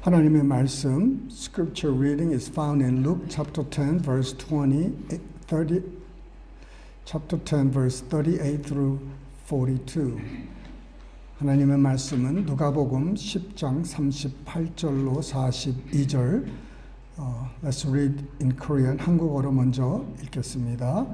하나님의 말씀, Scripture reading is found in Luke chapter 10, verse 30, chapter 10, verse 38 through 42. 하나님의 말씀은 누가복음 10장 38절로 42절. Let's read in Korean. 한국어로 먼저 읽겠습니다.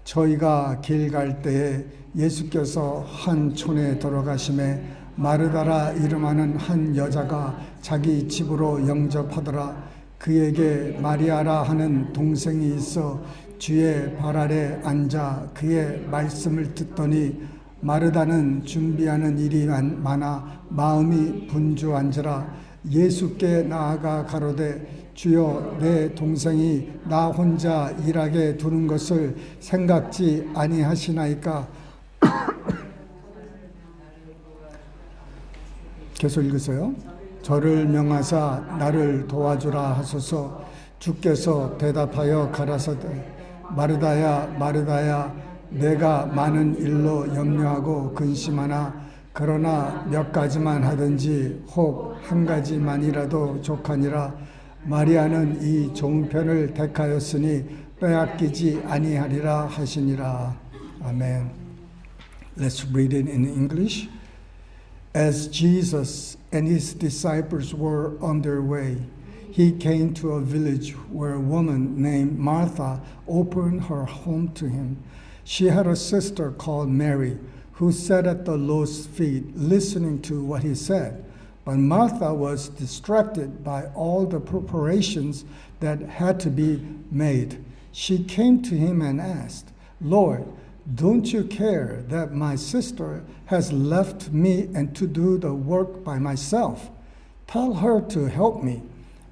저희가 길 갈 때에 예수께서 한 촌에 들어가심에 마르다라 이름하는 한 여자가 자기 집으로 영접하더라. 그에게 마리아라 하는 동생이 있어 주의 발 아래 앉아 그의 말씀을 듣더니 마르다는 준비하는 일이 많아 마음이 분주한지라. 예수께 나아가 가로되 주여, 내 동생이 나 혼자 일하게 두는 것을 생각지 아니하시나이까. 계속 읽으세요. 저를 명하사 나를 도와주라 하소서. 주께서 대답하여 가라사대 마르다야 마르다야, 내가 많은 일로 염려하고 근심하나 그러나 몇 가지만 하든지 혹 한 가지만이라도 족하니라. 마리아는 이 좋은 편을 택하였으니 빼앗기지 아니하리라 하시니라. 아멘. Let's read it in English. As Jesus and his disciples were on their way, he came to a village where a woman named Martha opened her home to him. She had a sister called Mary, who sat at the Lord's feet listening to what he said. But Martha was distracted by all the preparations that had to be made. She came to him and asked, Lord, don't you care that my sister has left me and to do the work by myself? Tell her to help me.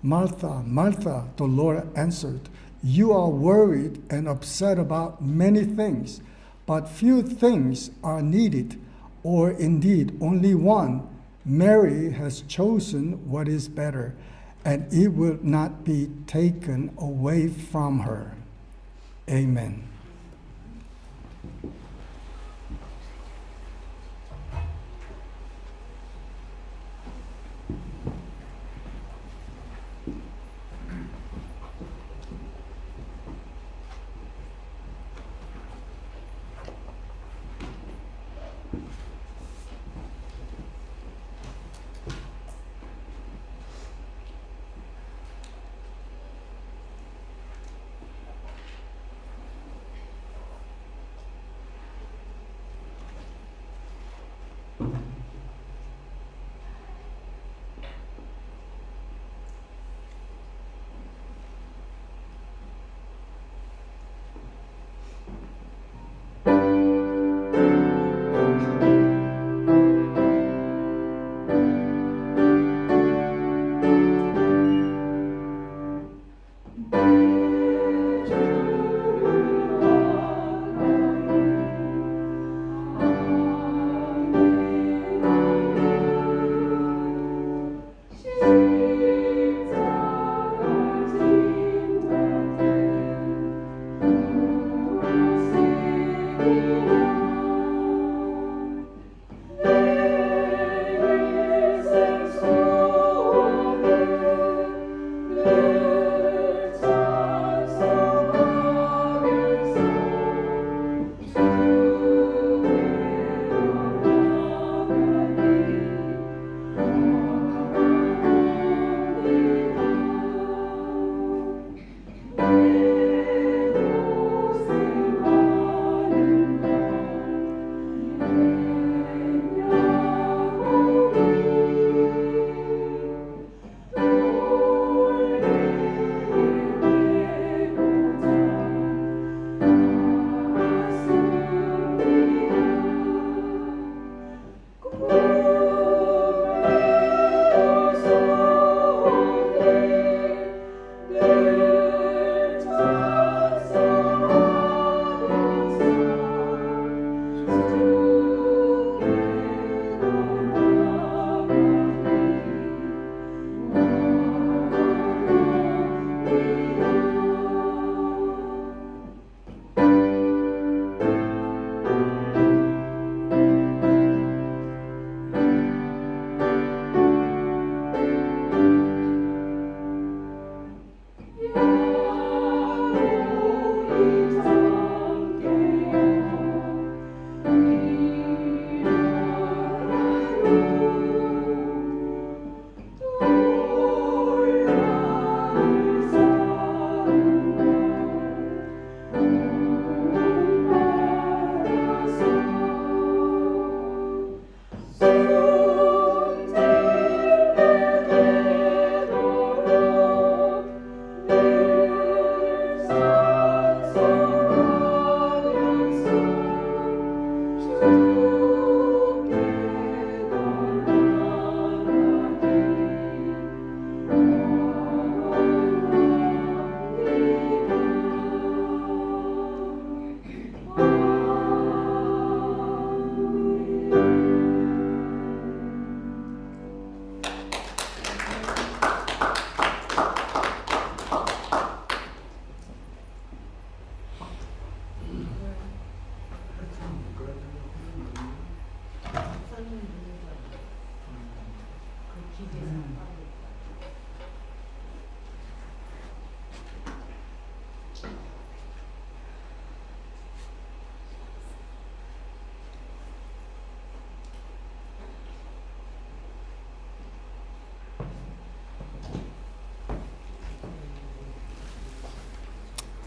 Martha, Martha, the Lord answered, you are worried and upset about many things, but few things are needed, or indeed only one. Mary has chosen what is better, and it will not be taken away from her. Amen.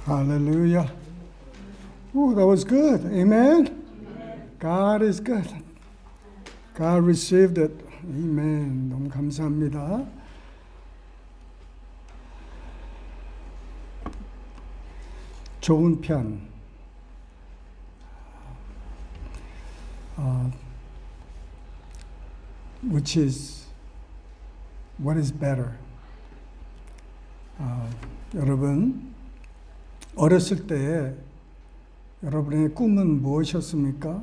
Hallelujah. Oh, that was good. Amen. God is good. God received it. Amen. 너무 감사합니다. 좋은 편. Which is what is better? 여러분 어렸을 때에 여러분의 꿈은 무엇이었습니까?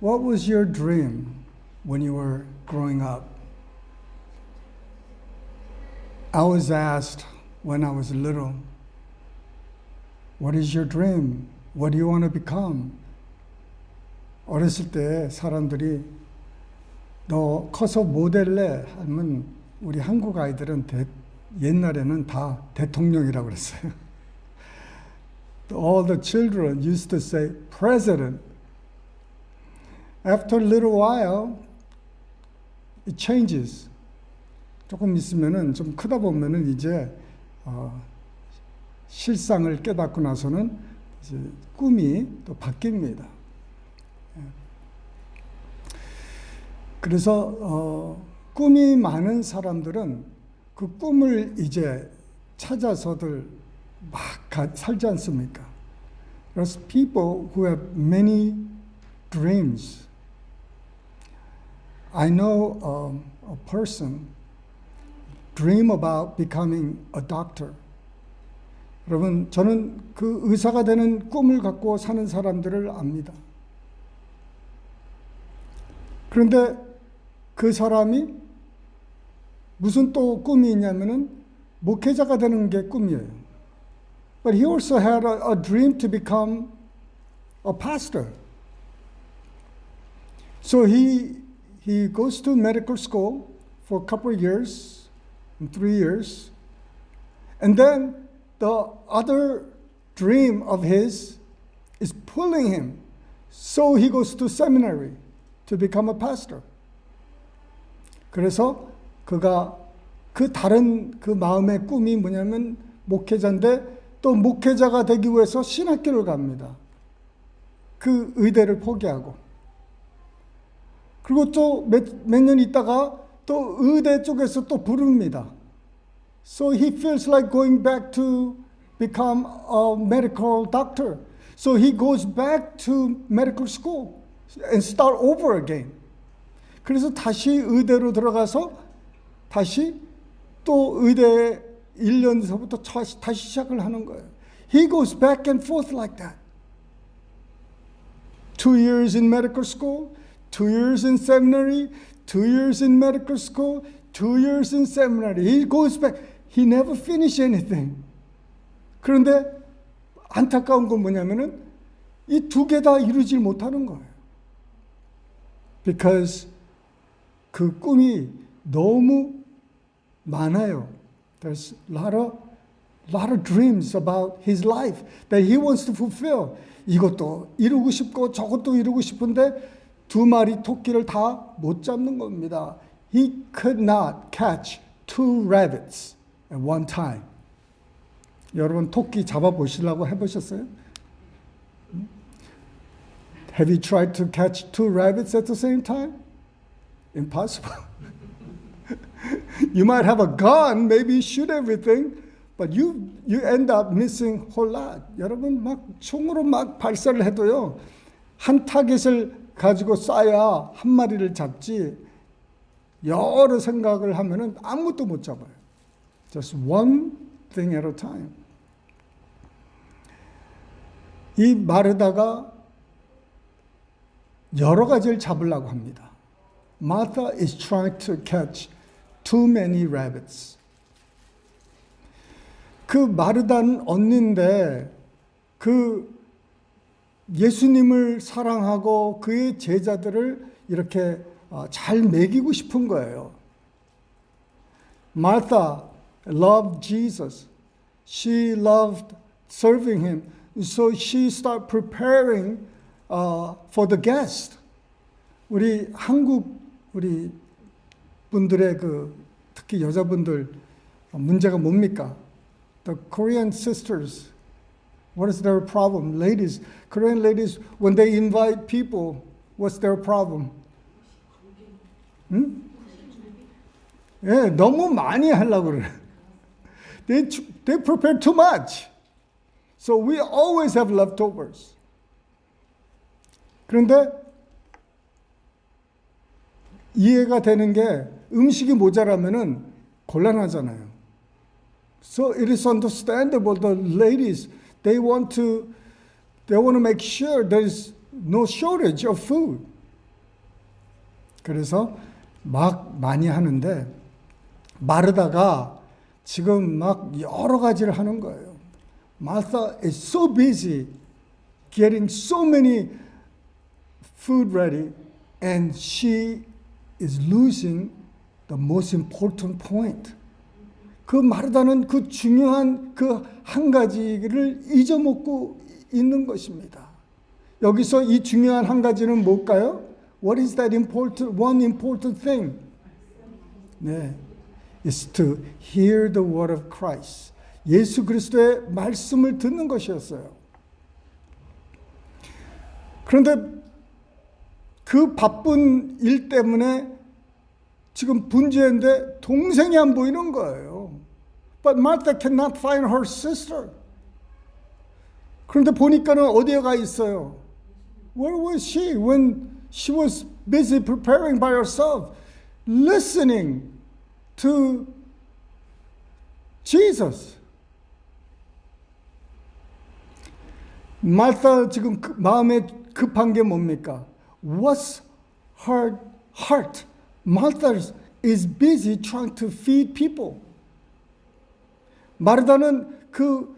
What was your dream when you were growing up? I was asked when I was little, what is your dream? What do you want to become? 어렸을 때 사람들이 너 커서 뭐 될래? 하면 우리 한국 아이들은 옛날에는 다 대통령이라고 그랬어요. All the children used to say president. After a little while, it changes. 조금 있으면은 좀 크다 보면은 이제 실상을 깨닫고 나서는 이제 꿈이 또 바뀝니다. 그래서 꿈이 많은 사람들은 그 꿈을 이제 찾아서들 막 살지 않습니까? 그래서 people who have many dreams. I know a person dream about becoming a doctor. 여러분, 저는 그 의사가 되는 꿈을 갖고 사는 사람들을 압니다. 그런데 그 사람이 무슨 또 꿈이 있냐면은 목회자가 되는 게 꿈이에요. But he also had a dream to become a pastor. So he goes to medical school for a couple of years, 3 years, and then the other dream of his is pulling him. So he goes to seminary to become a pastor. 그래서 그가 그 다른 그 마음의 꿈이 뭐냐면 목회자인데 또 목회자가 되기 위해서 신학교를 갑니다. 그 의대를 포기하고. 그리고 또 몇 년 있다가 또 의대 쪽에서 또 부릅니다. So he feels like going back to become a medical doctor. So he goes back to medical school and start over again. 그래서 다시 의대로 들어가서 다시 또 의대 1년서부터 다시 시작을 하는 거예요. He goes back and forth like that. 2 years in medical school, 2 years in seminary, 2 years in medical school, 2 years in seminary. He goes back. He never finished anything. 그런데 안타까운 건 뭐냐면은 이 두 개 다 이루질 못하는 거예요. Because 그 꿈이 너무 많아요. There's a lot of dreams about his life that he wants to fulfill. 이것도 이루고 싶고 저것도 이루고 싶은데 두 마리 토끼를 다 못 잡는 겁니다. He could not catch 2 rabbits at one time. 여러분 토끼 잡아보시려고 해보셨어요? Have you tried to catch 2 rabbits at the same time? Impossible. You might have a gun, maybe shoot everything, but you end up missing a whole lot. 여러분 막 총으로 막 발사를 해도요. 한 타겟을 가지고 쏴야 한 마리를 잡지 여러 생각을 하면은 아무것도 못 잡아요. Just one thing at a time. 이 마르다가 여러 가지를 잡으려고 합니다. Martha is trying to catch too many rabbits. 그 마르다는 언니인데 그 예수님을 사랑하고 그의 제자들을 이렇게 잘 먹이고 싶은 거예요. Martha loved Jesus. She loved serving him. So she started preparing for the guest. 우리 분들의 특히 여자분들 문제가 뭡니까? The Korean sisters, what is their problem? Ladies, Korean ladies, when they invite people, what's their problem? 예, 너무 많이 하려고 그래. They prepare too much. So we always have leftovers. 그런데 이해가 되는 게 음식이 모자라면은 곤란하잖아요. So it is understandable the ladies they want to make sure there is no shortage of food. 그래서 막 많이 하는데 마르다가 지금 막 여러 가지를 하는 거예요. Martha is so busy getting so many food ready and she is losing the most important point. 그 마르다는 그 중요한 그 한 가지를 잊어먹고 있는 것입니다. 여기서 이 중요한 한 가지는 뭘까요? What is that one important thing? 네, is to hear the word of Christ. 예수 그리스도의 말씀을 듣는 것이었어요. 그런데 그 바쁜 일 때문에 지금 분주한데 동생이 안 보이는 거예요. But Martha cannot find her sister. 그런데 보니까는 어디에 가 있어요? Where was she when she was busy preparing by herself, listening to Jesus? 마르타 지금 마음에 급한 게 뭡니까? What's her heart? Martha is busy trying to feed people. 마르다는 그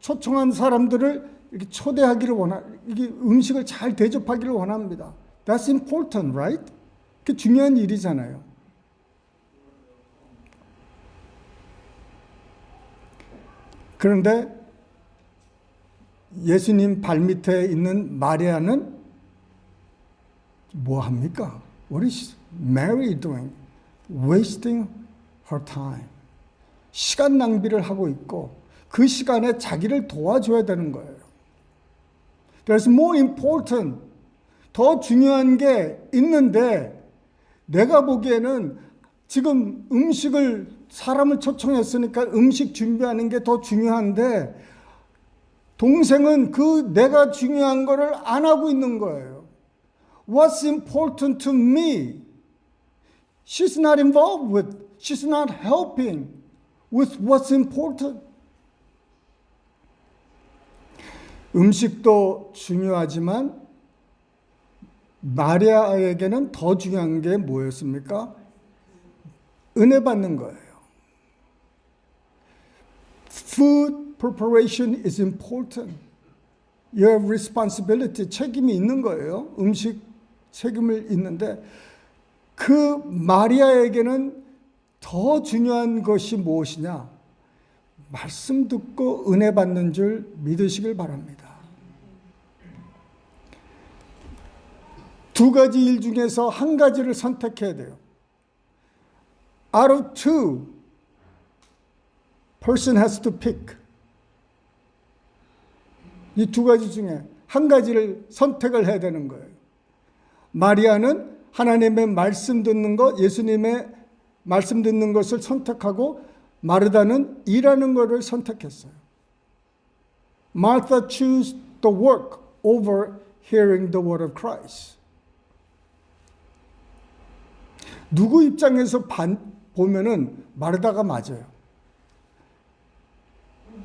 초청한 사람들을 이렇게 초대하기를 이게 음식을 잘 대접하기를 원합니다. That's important, right? 그게 중요한 일이잖아요. 그런데 예수님 발밑에 있는 마리아는 뭐 합니까? What is Mary doing? Wasting her time. 시간 낭비를 하고 있고 그 시간에 자기를 도와줘야 되는 거예요. There's more important, 더 중요한 게 있는데 내가 보기에는 지금 사람을 초청했으니까 음식 준비하는 게 더 중요한데 동생은 내가 중요한 거를 안 하고 있는 거예요. What's important to me? She's not involved with, she's not helping with what's important. 음식도 중요하지만 마리아에게는 더 중요한 게 뭐였습니까? 은혜 받는 거예요. Food preparation is important. You have responsibility, 책임이 있는 거예요. 음식 책임을 있는데 그 마리아에게는 더 중요한 것이 무엇이냐? 말씀 듣고 은혜 받는 줄 믿으시길 바랍니다. 두 가지 일 중에서 한 가지를 선택해야 돼요. Out of two, person has to pick. 이 두 가지 중에 한 가지를 선택을 해야 되는 거예요. 마리아는 하나님의 말씀 듣는 것, 예수님의 말씀 듣는 것을 선택하고 마르다는 일하는 것을 선택했어요. Martha chose the work over hearing the word of Christ. 누구 입장에서 보면은 마르다가 맞아요.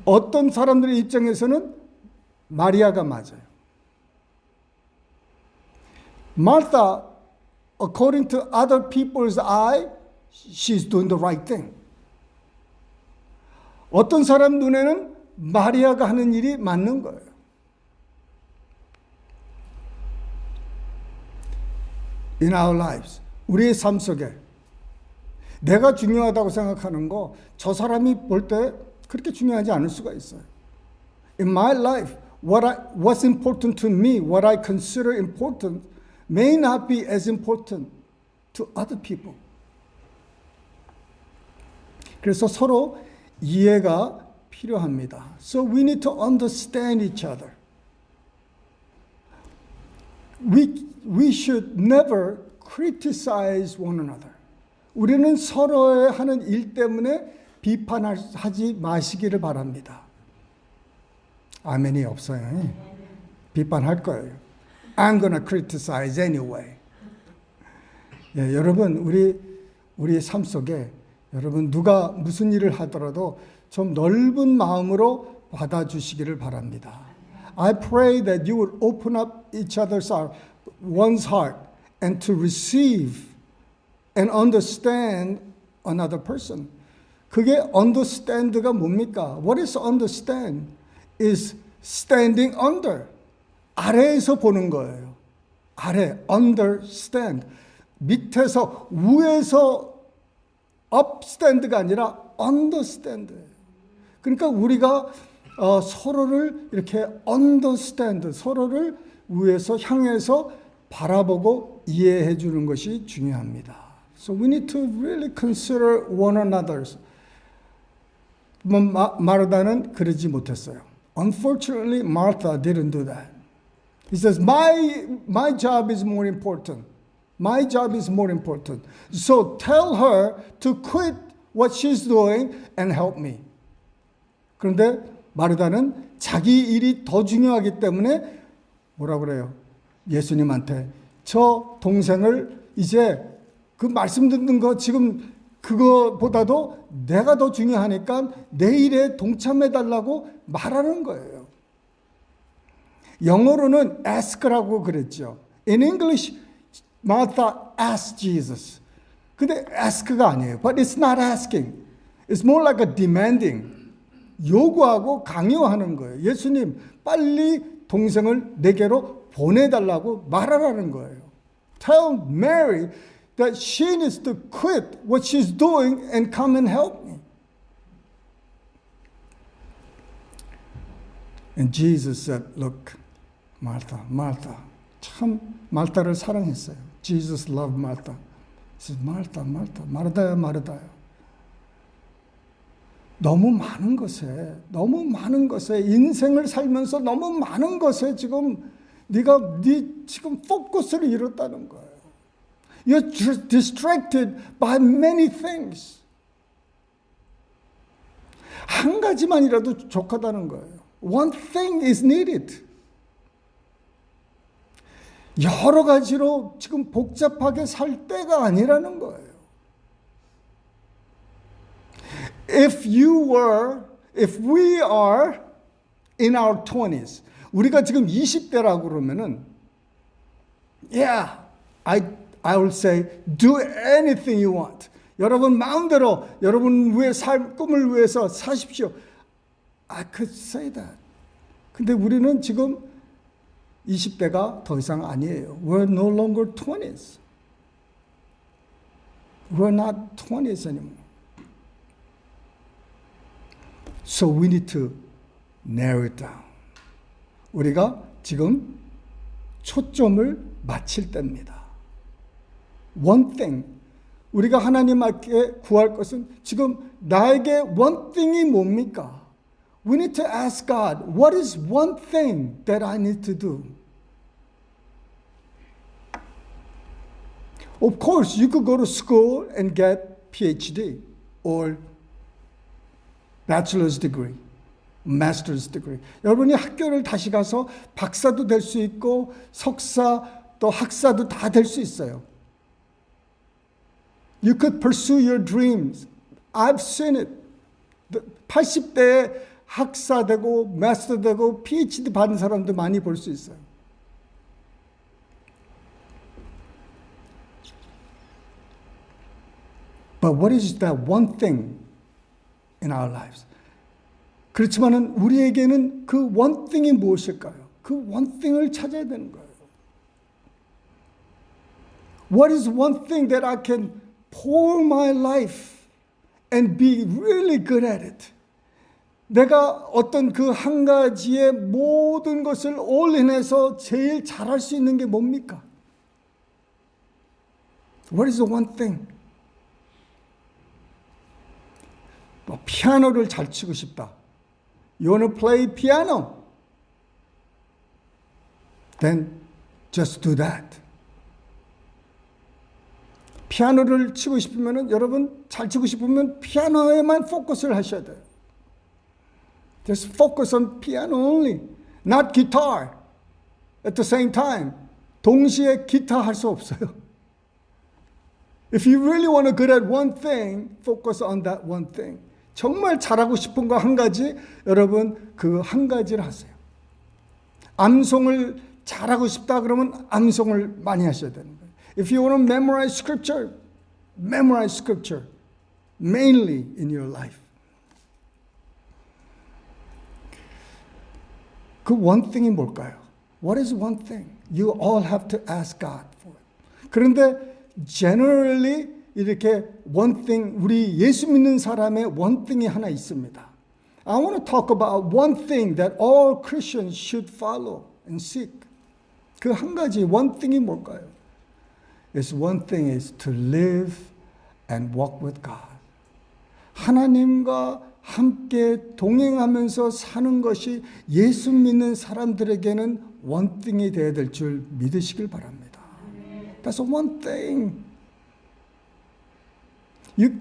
어떤 사람들의 입장에서는 마리아가 맞아요. Martha, according to other people's eye, she's doing the right thing. 어떤 사람 눈에는 마리아가 하는 일이 맞는 거예요. In our lives, 우리의 삶 속에 내가 중요하다고 생각하는 거 저 사람이 볼 때 그렇게 중요하지 않을 수가 있어요. In my life, what's important to me, what I consider important, may not be as important to other people. 그래서 서로 이해가 필요합니다. So we need to understand each other. We should never criticize one another. 우리는 서로의 하는 일 때문에 비판하지 마시기를 바랍니다. 아멘이 없어요. 비판할 거예요. I'm gonna criticize anyway. 예, 여러분 우리 삶 속에 여러분 누가 무슨 일을 하더라도 좀 넓은 마음으로 받아주시기를 바랍니다. I pray that you will open up each other's heart, one's heart, and to receive and understand another person. 그게 understand가 뭡니까? What is understand? Is standing under. 아래에서 보는 거예요. 아래, understand. 밑에서, 위에서 upstand가 아니라 understand. 그러니까 우리가 서로를 이렇게 understand, 서로를 위에서 향해서 바라보고 이해해 주는 것이 중요합니다. So we need to really consider one another. 마르다는 그러지 못했어요. Unfortunately, Martha didn't do that. He says, my job is more important. My job is more important. So tell her to quit what she's doing and help me. 그런데 마르다는 자기 일이 더 중요하기 때문에 뭐라 그래요? 예수님한테 저 동생을 이제 그 말씀 듣는 거 지금 그거보다도 내가 더 중요하니까 내 일에 동참해달라고 말하는 거예요. 영어로는 ask라고 그랬죠. In English, Martha asked Jesus. 근데 ask가 아니에요. But it's not asking. It's more like a demanding. 요구하고 강요하는 거예요. 예수님, 빨리 동생을 내게로 보내달라고 말하라는 거예요. Tell Mary that she needs to quit what she's doing and come and help me. And Jesus said, look, Martha, Martha. 참 말다를 사랑했어요. Jesus loved Martha. He said, Martha, Martha, 마르다야, 마르다야. 너무 많은 것에 인생을 살면서 너무 많은 것에 지금 네가 지금 포커스를 잃었다는 거예요. You're distracted by many things. 한 가지만이라도 족하다는 거예요. One thing is needed. 여러 가지로 지금 복잡하게 살 때가 아니라는 거예요. If we are in our 20s, 우리가 지금 20대라고 그러면은, yeah, I will say, do anything you want. 여러분 마음대로 여러분 꿈을 위해서 사십시오. I could say that. 근데 우리는 지금 20대가 더 이상 아니에요. We're no longer 20s. We're not 20s anymore. So we need to narrow it down. 우리가 지금 초점을 맞출 때입니다. One thing. 우리가 하나님께 구할 것은 지금 나에게 one thing이 뭡니까? We need to ask God, what is one thing that I need to do? Of course, you could go to school and get PhD or bachelor's degree, master's degree. 여러분이 학교를 다시 가서 박사도 될 수 있고 석사 또 학사도 다 될 수 있어요. You could pursue your dreams. I've seen it. 80대에 학사 되고 마스터 되고 PhD 받은 사람도 많이 볼 수 있어요. But what is that one thing in our lives? 그렇지만은 우리에게는 그 one thing이 무엇일까요? 그 one thing을 찾아야 되는 거예요. What is one thing that I can pour my life and be really good at it. 내가 어떤 그 한 가지의 모든 것을 올인해서 제일 잘할 수 있는 게 뭡니까? What is the one thing? 피아노를 잘 치고 싶다. You want to play piano? Then just do that. 피아노를 치고 싶으면 여러분 잘 치고 싶으면 피아노에만 포커스를 하셔야 돼요. Just focus on piano only, not guitar. At the same time, 동시에 기타 할 수 없어요. If you really want to good at one thing, focus on that one thing. 정말 잘하고 싶은 거 한 가지, 여러분 그 한 가지를 하세요. 암송을 잘하고 싶다 그러면 암송을 많이 하셔야 되는 거예요. If you want to memorize scripture mainly in your life. 그 one thing이 뭘까요? What is one thing? You all have to ask God for it. 그런데 generally 이렇게 one thing, 우리 예수 믿는 사람의 one thing이 하나 있습니다. I want to talk about one thing that all Christians should follow and seek. 그 한 가지 one thing이 뭘까요? It's one thing is to live and walk with God. 하나님과 함께 동행하면서 사는 것이 예수 믿는 사람들에게는 one thing이 되어야 될 줄 믿으시길 바랍니다. That's one thing. You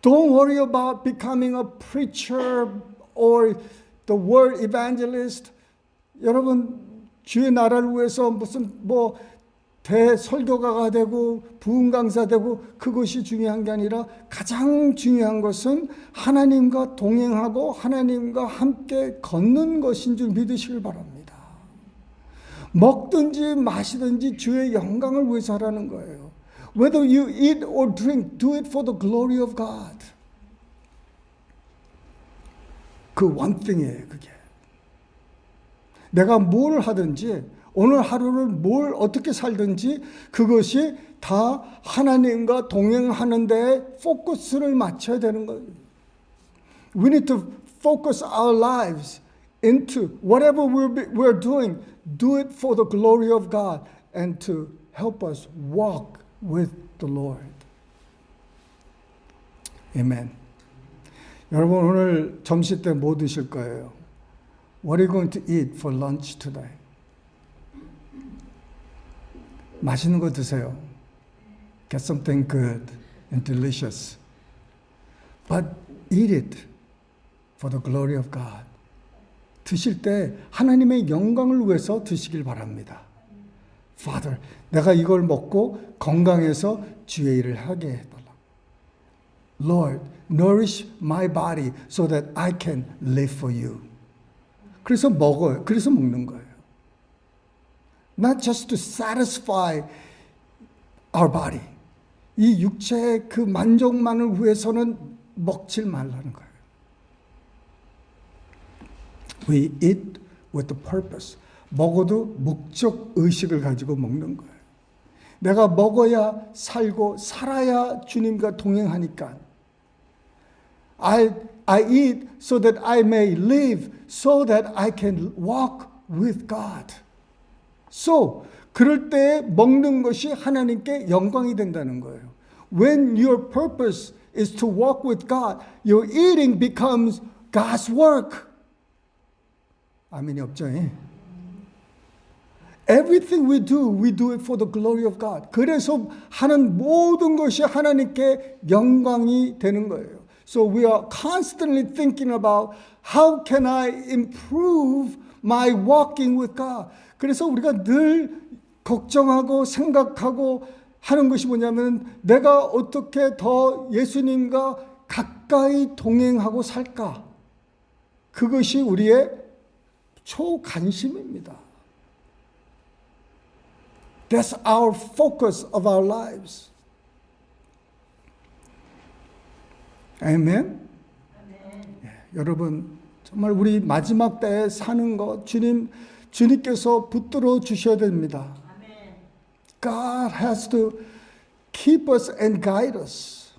don't worry about becoming a preacher or the word evangelist. 여러분 주의 나라를 위해서 무슨 대설교가가 되고 부흥 강사 되고 그것이 중요한 게 아니라 가장 중요한 것은 하나님과 동행하고 하나님과 함께 걷는 것인 줄 믿으시길 바랍니다. 먹든지 마시든지 주의 영광을 위해서 하라는 거예요. Whether you eat or drink, do it for the glory of God. 그 one thing이에요, 그게. 내가 뭘 하든지 오늘 하루를 뭘 어떻게 살든지 그것이 다 하나님과 동행하는 데에 포커스를 맞춰야 되는 거예요. We need to focus our lives into whatever we're doing. Do it for the glory of God and to help us walk with the Lord. Amen. 여러분 오늘 점심 때 뭐 드실 거예요? What are you going to eat for lunch today? 맛있는 거 드세요. Get something good and delicious. But eat it for the glory of God. 드실 때 하나님의 영광을 위해서 드시길 바랍니다. Father, 내가 이걸 먹고 건강해서 주의 일을 하게 해달라. Lord, nourish my body so that I can live for you. 그래서 먹어요. 그래서 먹는 거예요. Not just to satisfy our body. 이 육체의 그 만족만을 위해서는 먹질 말라는 거예요. We eat with the purpose. 먹어도 목적 의식을 가지고 먹는 거예요. 내가 먹어야 살고 살아야 주님과 동행하니까. I eat so that I may live, so that I can walk with God. So, 그럴 때 먹는 것이 하나님께 영광이 된다는 거예요. When your purpose is to walk with God, your eating becomes God's work. 아멘이 없죠? Everything we do it for the glory of God. 그래서 하는 모든 것이 하나님께 영광이 되는 거예요. So we are constantly thinking about how can I improve my walking with God. 그래서 우리가 늘 걱정하고 생각하고 하는 것이 뭐냐면 내가 어떻게 더 예수님과 가까이 동행하고 살까? 그것이 우리의 초관심입니다. That's our focus of our lives. 아멘. 여러분 정말 우리 마지막 때에 사는 것 주님께서 붙들어 주셔야 됩니다. God has to keep us and guide us.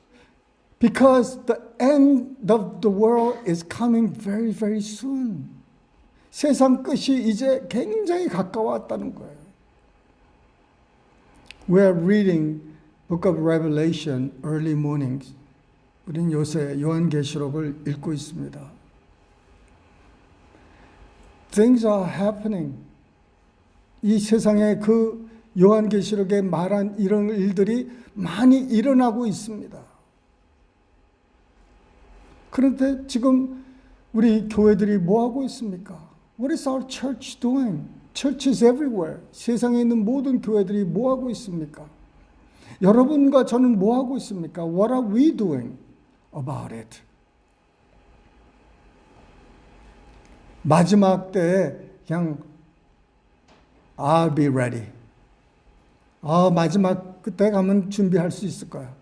Because the end of the world is coming very, very soon. 세상 끝이 이제 굉장히 가까웠다는 거예요. We are reading Book of Revelation early mornings. 우리는 요새 요한계시록을 읽고 있습니다. Things are happening. 이 세상에 그 요한계시록에 말한 이런 일들이 많이 일어나고 있습니다. 그런데 지금 우리 교회들이 뭐 하고 있습니까? What is our church doing? Churches everywhere. 세상에 있는 모든 교회들이 뭐 하고 있습니까? 여러분과 저는 뭐 하고 있습니까? What are we doing about it? 마지막 때에 그냥 I'll be ready. 마지막 그때 가면 준비할 수 있을 거야.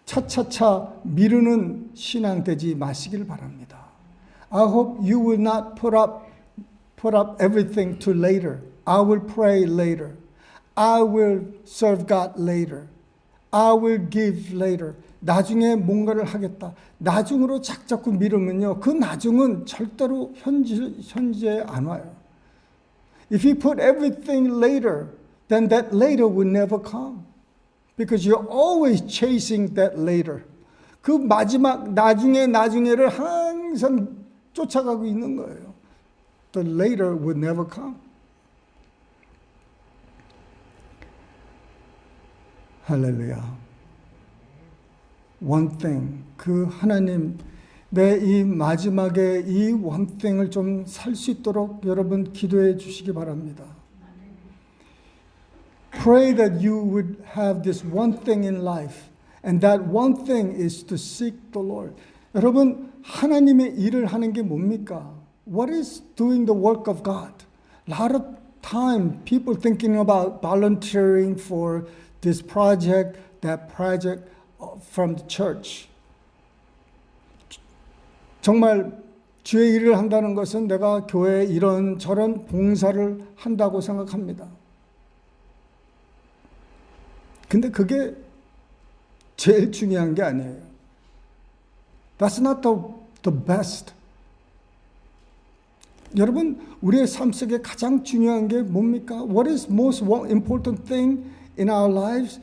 차차차 미루는 신앙 되지 마시길 바랍니다. I hope you will not put up everything to later. I will pray later. I will serve God later. I will give later. 나중에 뭔가를 하겠다. 나중으로 자꾸 미루면요. 그 나중은 절대로 현재에 안 와요. If you put everything later, then that later will never come. Because you're always chasing that later. 그 마지막 나중에를 항상 쫓아가고 있는 거예요. The later will never come. 할렐루야. One thing, 그 하나님, 내 이 마지막에 이 one thing을 좀 살 수 있도록 여러분 기도해 주시기 바랍니다. Pray that you would have this one thing in life, and that one thing is to seek the Lord. 여러분, 하나님의 일을 하는 게 뭡니까? What is doing the work of God? A lot of time people thinking about volunteering for this project, that project from the church. 정말 주의 일을 한다는 것은 내가 교회에 이런 저런 봉사를 한다고 생각합니다. 근데 그게 제일 중요한 게 아니에요. That's not the best. 여러분, 우리의 삶 속에 가장 중요한 게 뭡니까? What is most important thing in our lives?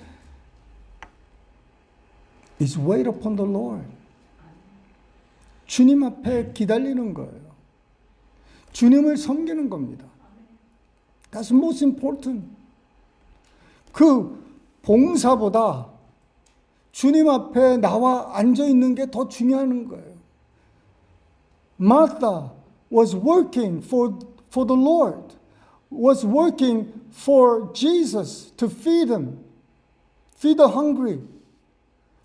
Is wait upon the Lord. 주님 앞에 기다리는 거예요. 주님을 섬기는 겁니다. That's most important. 그 봉사보다 주님 앞에 나와 앉아 있는 게 더 중요한 거예요. Martha was working for the Lord, was working for Jesus to feed the hungry.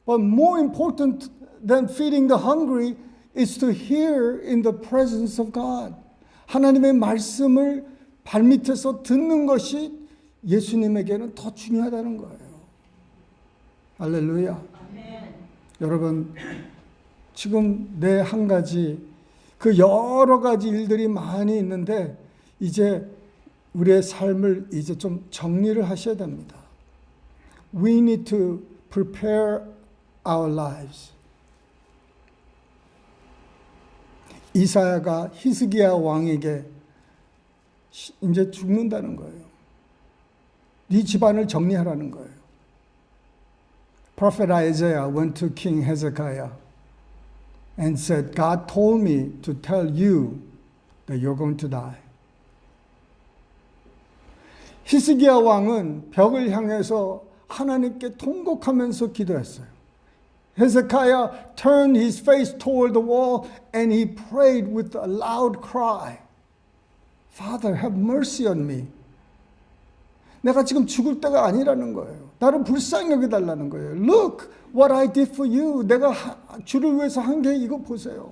But more important than feeding the hungry is to hear in the presence of God. 하나님의 말씀을 발밑에서 듣는 것이 예수님에게는 더 중요하다는 거예요. 할렐루야. 여러분, 지금 내 한 가지, 그 여러 가지 일들이 많이 있는데 이제 우리의 삶을 이제 좀 정리를 하셔야 됩니다. We need to prepare our lives. 이사야가 히스기야 왕에게 이제 죽는다는 거예요. 네 집안을 정리하라는 거예요. Prophet Isaiah went to King Hezekiah and said, God told me to tell you that you're going to die. 히스기야 왕은 벽을 향해서 하나님께 통곡하면서 기도했어요. Hezekiah turned his face toward the wall and he prayed with a loud cry. Father, have mercy on me. 내가 지금 죽을 때가 아니라는 거예요. 나를 불쌍히 여겨달라는 거예요. Look what I did for you. 내가 주를 위해서 한 게 이거 보세요.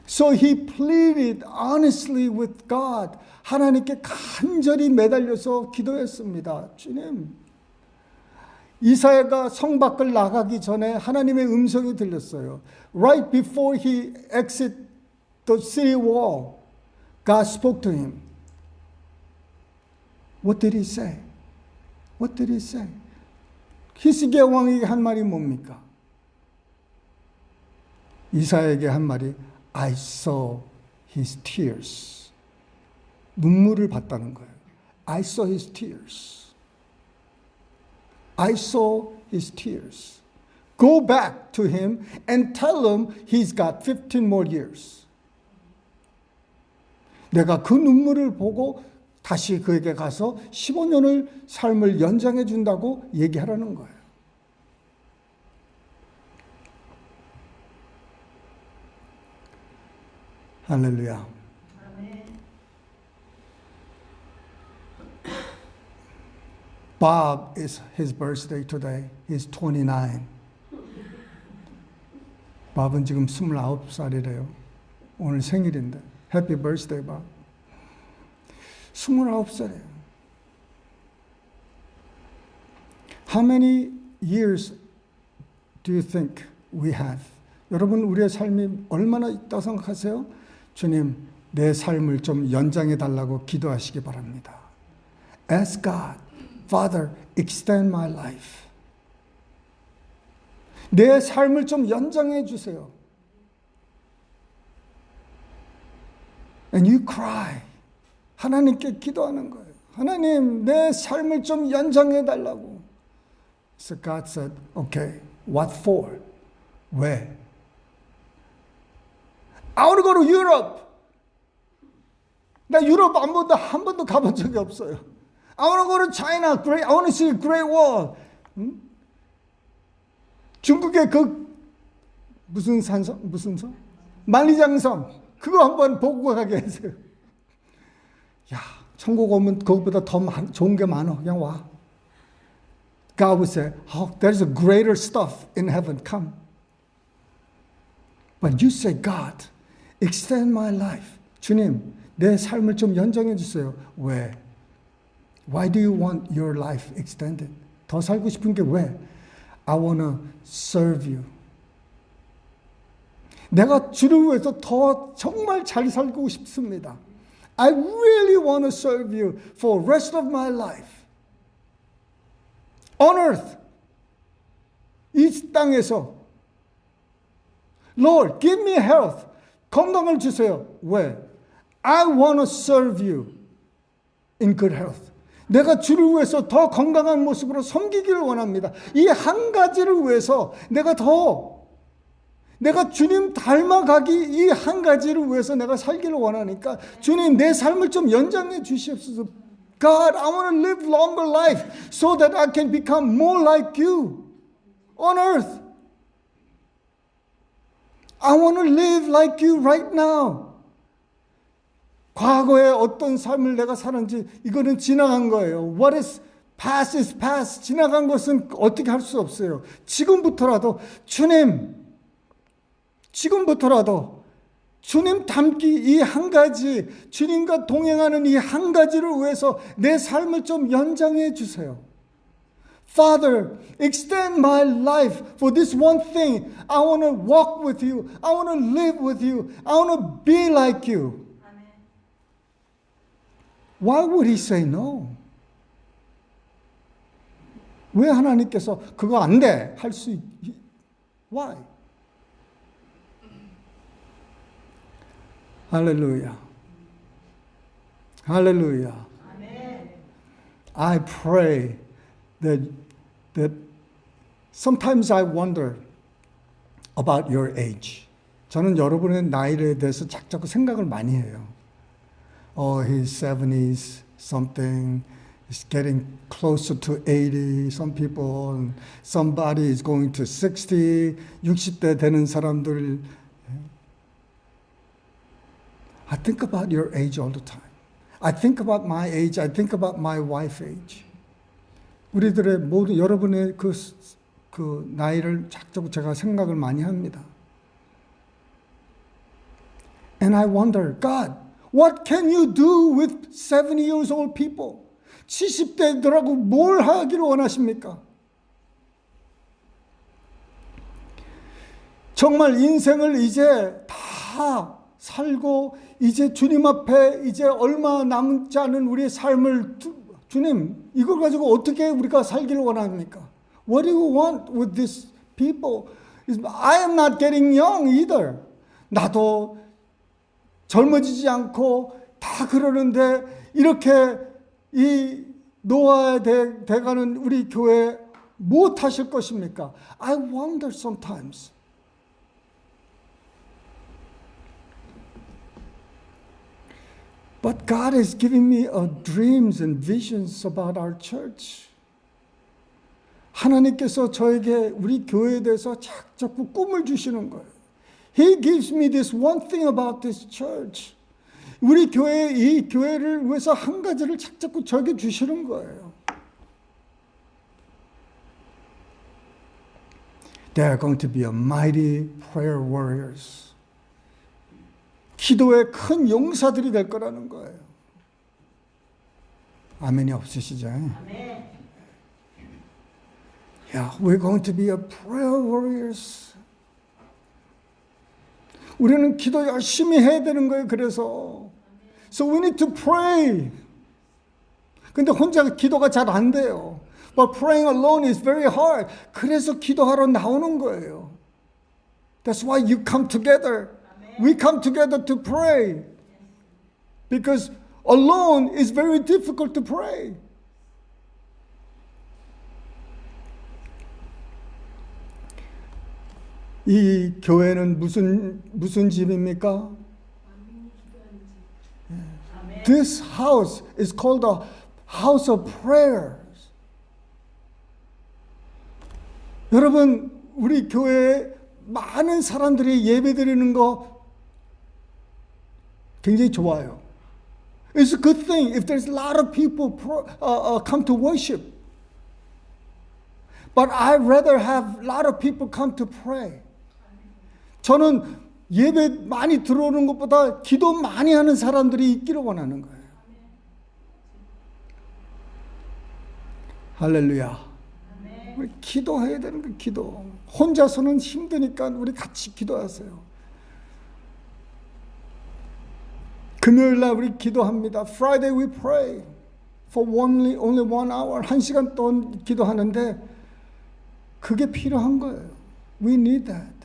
So he pleaded honestly with God. 하나님께 간절히 매달려서 기도했습니다. 주님, 이사야가 성 밖을 나가기 전에 하나님의 음성이 들렸어요. Right before he exited the city wall, God spoke to him. What did he say? What did he say? 히스기야 왕에게 한 말이 뭡니까? 이사야에게 한 말이 I saw his tears. 눈물을 봤다는 거예요. I saw his tears. I saw his tears. Go back to him and tell him he's got 15 more years. 내가 그 눈물을 보고 다시 그에게 가서 15년을 삶을 연장해 준다고 얘기하라는 거예요. 할렐루야. Bob is his birthday today. He's 29. 밥은 지금 29살이래요. 오늘 생일인데. Happy birthday, Bob. 29살이에요. How many years do you think we have? 여러분, 우리의 삶이 얼마나 있다고 생각하세요? 주님, 내 삶을 좀 연장해 달라고 기도하시기 바랍니다. Ask God, Father, extend my life. 내 삶을 좀 연장해 주세요. And you cry. 하나님께 기도하는 거예요. 하나님, 내 삶을 좀 연장해 달라고. So God said, okay, what for? 왜? I want to go to Europe. 나 유럽 한 번도 가본 적이 없어요. I want to go to China. I want to see a great wall. 중국의 그 무슨 섬? 만리장성. 그거 한번 보고 가게 해주세요. 야, 천국 오면 그것보다 더 좋은 게 많아. 그냥 와. God would say, oh, there's a greater stuff in heaven. Come. But you say, God, extend my life. 주님, 내 삶을 좀 연장해 주세요. 왜? Why do you want your life extended? 더 살고 싶은 게 왜? I want to serve you. 내가 주를 위해서 더 정말 잘 살고 싶습니다. I really want to serve you for the rest of my life. On earth. 이 땅에서. Lord, give me health. 건강을 주세요. 왜? I want to serve you in good health. 내가 주를 위해서 더 건강한 모습으로 섬기기를 원합니다. 이 한 가지를 위해서 내가 주님 닮아가기 이 한 가지를 위해서 내가 살기를 원하니까 주님 내 삶을 좀 연장해 주시옵소서. God, I want to live longer life so that I can become more like you on earth. I want to live like you right now. 과거에 어떤 삶을 내가 살았는지 이거는 지나간 거예요. What is past is past. 지나간 것은 어떻게 할 수 없어요. 지금부터라도 주님 닮기 이 한 가지, 주님과 동행하는 이 한 가지를 위해서 내 삶을 좀 연장해 주세요. Father, extend my life for this one thing. I want to walk with you. I want to live with you. I want to be like you. Why would he say no? 왜 하나님께서 그거 안 돼? 할 수 Why? 할렐루야. 할렐루야. I pray that sometimes I wonder about your age. 저는 여러분의 나이에 대해서 자꾸 생각을 많이 해요. Oh, he's 70s something. He's getting closer to 80. Some people, somebody is going to 60. 60대 되는 사람들. I think about your age all the time. I think about my age. I think about my wife's age. 우리들의 모든 여러분의 그 나이를 자꾸 제가 생각을 많이 합니다. And I wonder, God, what can you do with 70 years old people? 70대들하고 뭘 하기를 원하십니까? 정말 인생을 이제 다 살고 이제 주님 앞에 이제 얼마 남지 않은 우리의 삶을 주님 이걸 가지고 어떻게 우리가 살기를 원합니까? What do you want with these people? I am not getting young either. 나도 젊어지지 않고 다 그러는데 이렇게 이 노화에 돼가는 우리 교회 무엇 하실 것입니까? I wonder sometimes. But God is giving me dreams and visions about our church. 하나님께서 저에게 우리 교회에 대해서 자꾸 꿈을 주시는 거예요. He gives me this one thing about this church. 우리 교회, 이 교회를 위해서 한 가지를 자꾸 저에게 주시는 거예요. They are going to be a mighty prayer warriors. 기도의 큰 용사들이 될 거라는 거예요. 아멘이 없으시죠? 아멘. Yeah, we're going to be a prayer warriors. 우리는 기도 열심히 해야 되는 거예요. 그래서 So we need to pray. 근데 혼자 기도가 잘 안 돼요. But praying alone is very hard. 그래서 기도하러 나오는 거예요. That's why you come together. We come together to pray. Because alone is very difficult to pray. 이 교회는 무슨 집입니까? This house is called a house of prayers. 여러분, 우리 교회에 많은 사람들이 예배드리는 거 굉장히 좋아요. It's a good thing if there's a lot of people come to worship. But I'd rather have a lot of people come to pray. 저는 예배 많이 들어오는 것보다 기도 많이 하는 사람들이 있기를 원하는 거예요. 할렐루야. 우리 기도해야 되는 거예요. 기도. 혼자서는 힘드니까 우리 같이 기도하세요. 금요일 날 우리 기도합니다. Friday we pray for only 1 hour. 1시간 동안 기도하는데 그게 필요한 거예요. We need that.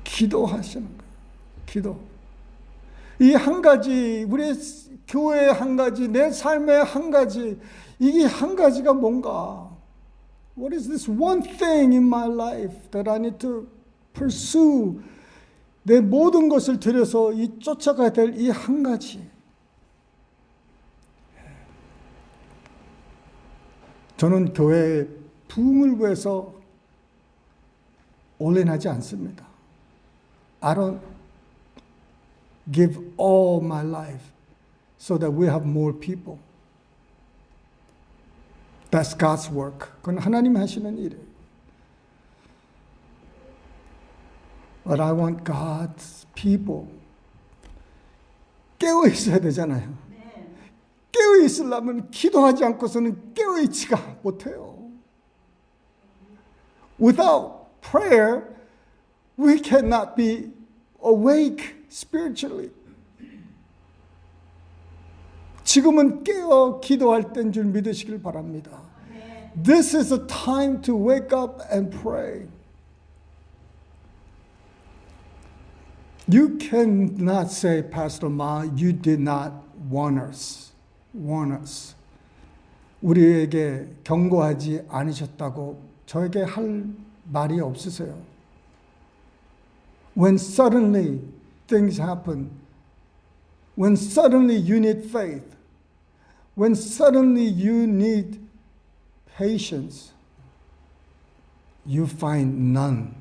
기도하시는 거예요. 기도. 이 한 가지, 우리 교회의 한 가지, 내 삶의 한 가지, 이게 한 가지가 뭔가? What is this one thing in my life that I need to pursue? 내 모든 것을 들여서 이 쫓아가야 될 이 한 가지. 저는 교회의 부흥을 위해서 올인하지 않습니다. I don't give all my life so that we have more people. That's God's work. 그건 하나님 하시는 일이에요. But I want God's people. 깨어 있어야 되잖아요. 깨어 있으려면 기도하지 않고서는 깨어 있지가 못해요. Without prayer, we cannot be awake spiritually. 지금은 깨어 기도할 때인 줄 믿으시길 바랍니다. This is a time to wake up and pray. You cannot say, Pastor Ma, you did not warn us. 우리에게 경고하지 않으셨다고 저에게 할 말이 없으세요. When suddenly things happen, when suddenly you need faith, when suddenly you need patience, you find none.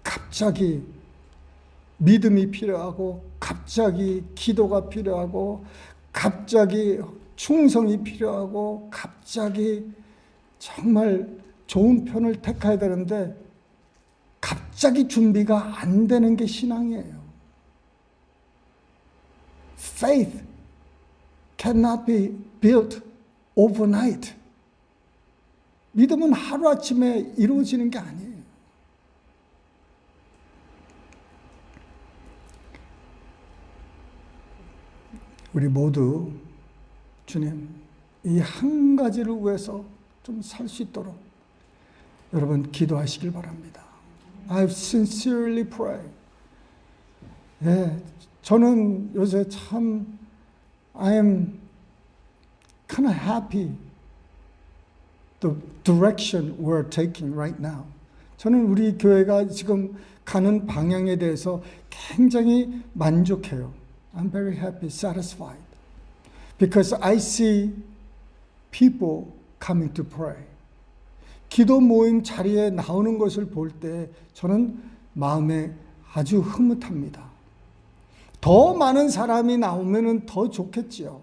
갑자기 믿음이 필요하고, 갑자기 기도가 필요하고, 갑자기 충성이 필요하고, 갑자기 정말 좋은 편을 택해야 되는데 갑자기 준비가 안 되는 게 신앙이에요. Faith cannot be built overnight. 믿음은 하루아침에 이루어지는 게 아니에요. 우리 모두 주님, 이 한 가지를 위해서 좀 살 수 있도록 여러분 기도하시길 바랍니다. I sincerely pray. 예, 저는 요새 참 I am kind of happy the direction we're taking right now. 저는 우리 교회가 지금 가는 방향에 대해서 굉장히 만족해요. I'm very happy, satisfied. Because I see people coming to pray. 기도 모임 자리에 나오는 것을 볼 때 저는 마음에 아주 흐뭇합니다. 더 많은 사람이 나오면 더 좋겠지요.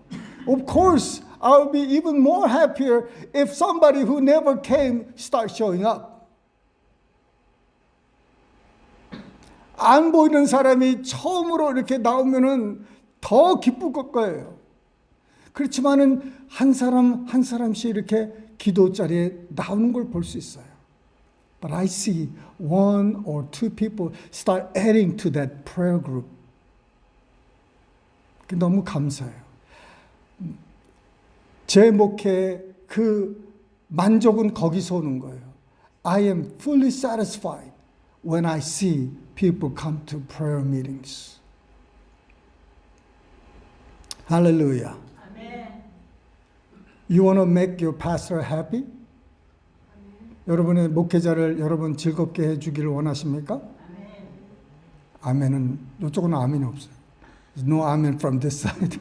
Of course, I'll be even more happier if somebody who never came start showing up. 안 보이는 사람이 처음으로 이렇게 나오면은 더 기쁠 거예요. 그렇지만은 한 사람 한 사람씩 이렇게 기도 자리에 나오는 걸 볼 수 있어요. But I see one or two people start adding to that prayer group. 너무 감사해요. 제 목회의 그 만족은 거기서 오는 거예요. I am fully satisfied when I see people come to prayer meetings. Hallelujah. You want to make your pastor happy? 여러분의 목회자를 여러분 즐겁게 해주기를 원하십니까? 아멘은 이쪽은 아멘이 없어요. There's no amen from this side.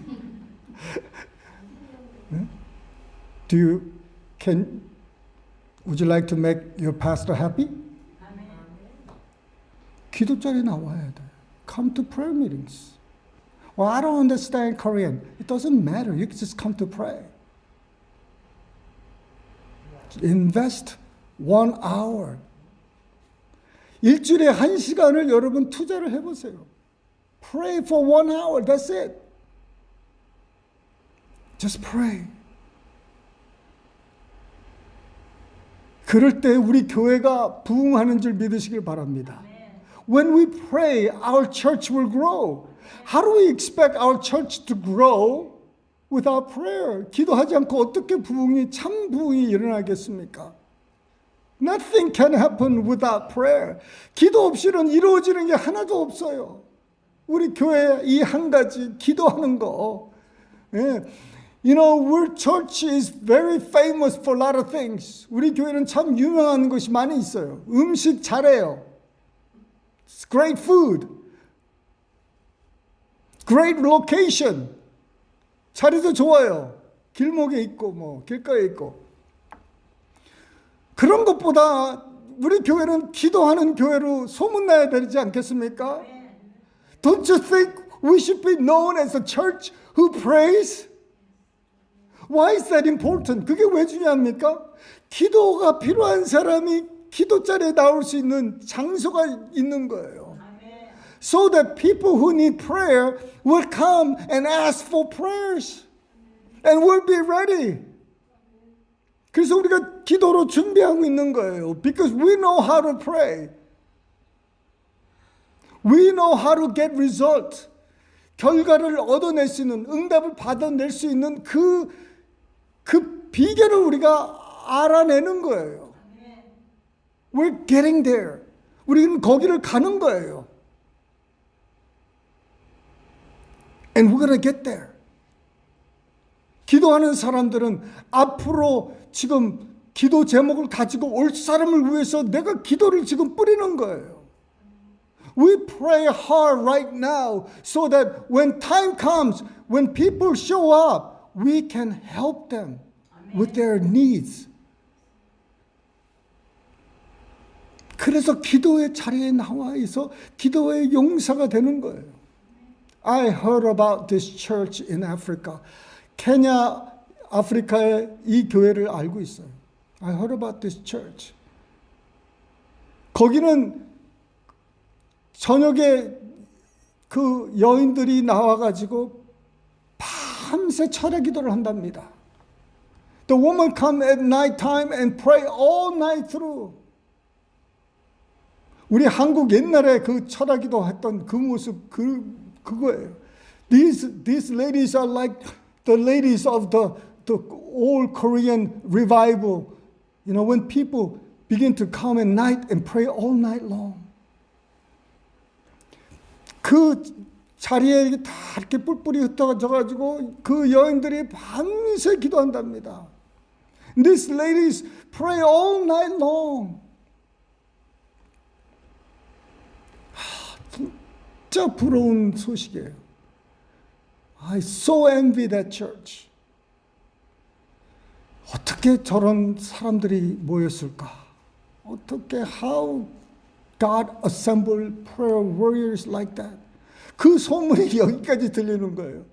Would you like to make your pastor happy? 기도 자리에 나와야 돼. Come to prayer meetings. Well, I don't understand Korean. It doesn't matter. You just come to pray. Invest 1 hour. 일주일에 1시간을 여러분 투자를 해보세요. Pray for 1 hour. That's it. Just pray. 그럴 때 우리 교회가 부흥하는 줄 믿으시길 바랍니다. When we pray, our church will grow. How do we expect our church to grow without prayer? 기도하지 않고 어떻게 참 부흥이 일어나겠습니까? Nothing can happen without prayer. 기도 없이는 이루어지는 게 하나도 없어요. 우리 교회 이 한 가지 기도하는 거. 예. You know, our church is very famous for a lot of things. 우리 교회는 참 유명한 것이 많이 있어요. 음식 잘해요. It's great food. Great location. 자리도 좋아요. 길목에 있고 길가에 있고. 그런 것보다 우리 교회는 기도하는 교회로 소문나야 되지 않겠습니까? Don't you think we should be known as a church who prays? Why is that important? 그게 왜 중요합니까? 기도가 필요한 사람이 기도 자리에 나올 수 있는 장소가 있는 거예요. So that people who need prayer will come and ask for prayers. And we'll be ready. 그래서 우리가 기도로 준비하고 있는 거예요. Because we know how to pray. We know how to get result. 결과를 얻어낼 수 있는, 응답을 받아낼 수 있는 그 비결을 우리가 알아내는 거예요. We're getting there. 우리는 거기를 가는 거예요. And we're going to get there. 기도하는 사람들은 앞으로 지금 기도 제목을 가지고 올 사람을 위해서 내가 기도를 지금 뿌리는 거예요. We pray hard right now so that when time comes, when people show up, we can help them with their needs. 그래서 기도의 자리에 나와 있어 기도의 용사가 되는 거예요. I heard about this church in Africa. 케냐, 아프리카의 이 교회를 알고 있어요. I heard about this church. 거기는 저녁에 그 여인들이 나와가지고 밤새 철야 기도를 한답니다. The woman come at night time and pray all night through. 우리 한국 옛날에 그 철야 기도 했던 그 모습 그거예요. These ladies are like the ladies of the old Korean revival, when people begin to come at night and pray all night long. 그 자리에 다 이렇게 뿔뿔이 흩어져가지고 그 여인들이 밤새 기도한답니다. These ladies pray all night long. 진짜 부러운 소식이에요. I so envy that church. 어떻게 저런 사람들이 모였을까? 어떻게, how God assembled prayer warriors like that? 그 소문이 여기까지 들리는 거예요.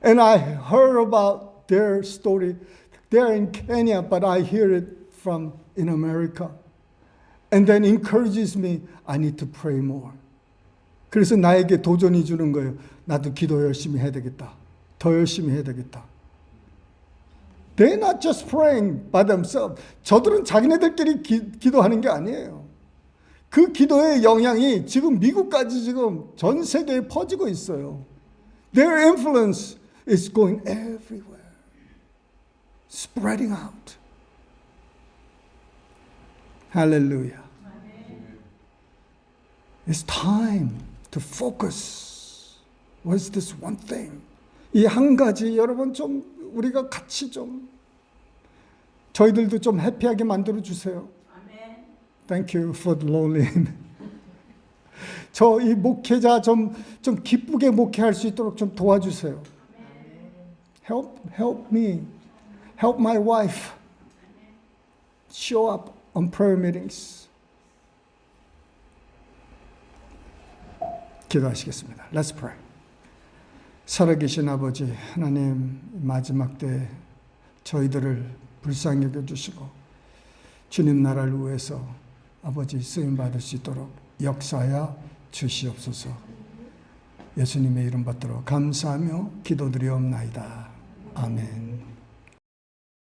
And I heard about their story. They're in Kenya, but I hear it from in America. And then encourages me, I need to pray more. 그래서 나에게 도전이 주는 거예요. 나도 기도 열심히 해야 되겠다. 더 열심히 해야 되겠다. They're not just praying by themselves. 저들은 자기네들끼리 기도하는 게 아니에요. 그 기도의 영향이 지금 미국까지 지금 전 세계에 퍼지고 있어요. Their influence is going everywhere. Spreading out. Hallelujah. It's time to focus. What's this one thing? 이 한 가지 여러분 좀 우리가 같이 좀 저희들도 좀 해피하게 만들어 주세요. Thank you for the lonely. 저 이 목회자 좀 기쁘게 목회할 수 있도록 좀 도와주세요. Help me. Help my wife. Show up on prayer meetings. 기도하시겠습니다. Let's pray. 살아계신 아버지 하나님, 마지막 때 저희들을 불쌍히 여겨주시고 주님 나라를 위해서 아버지 쓰임받을 수 있도록 역사하여 주시옵소서. 예수님의 이름 받들어 감사하며 기도드리옵나이다. 아멘.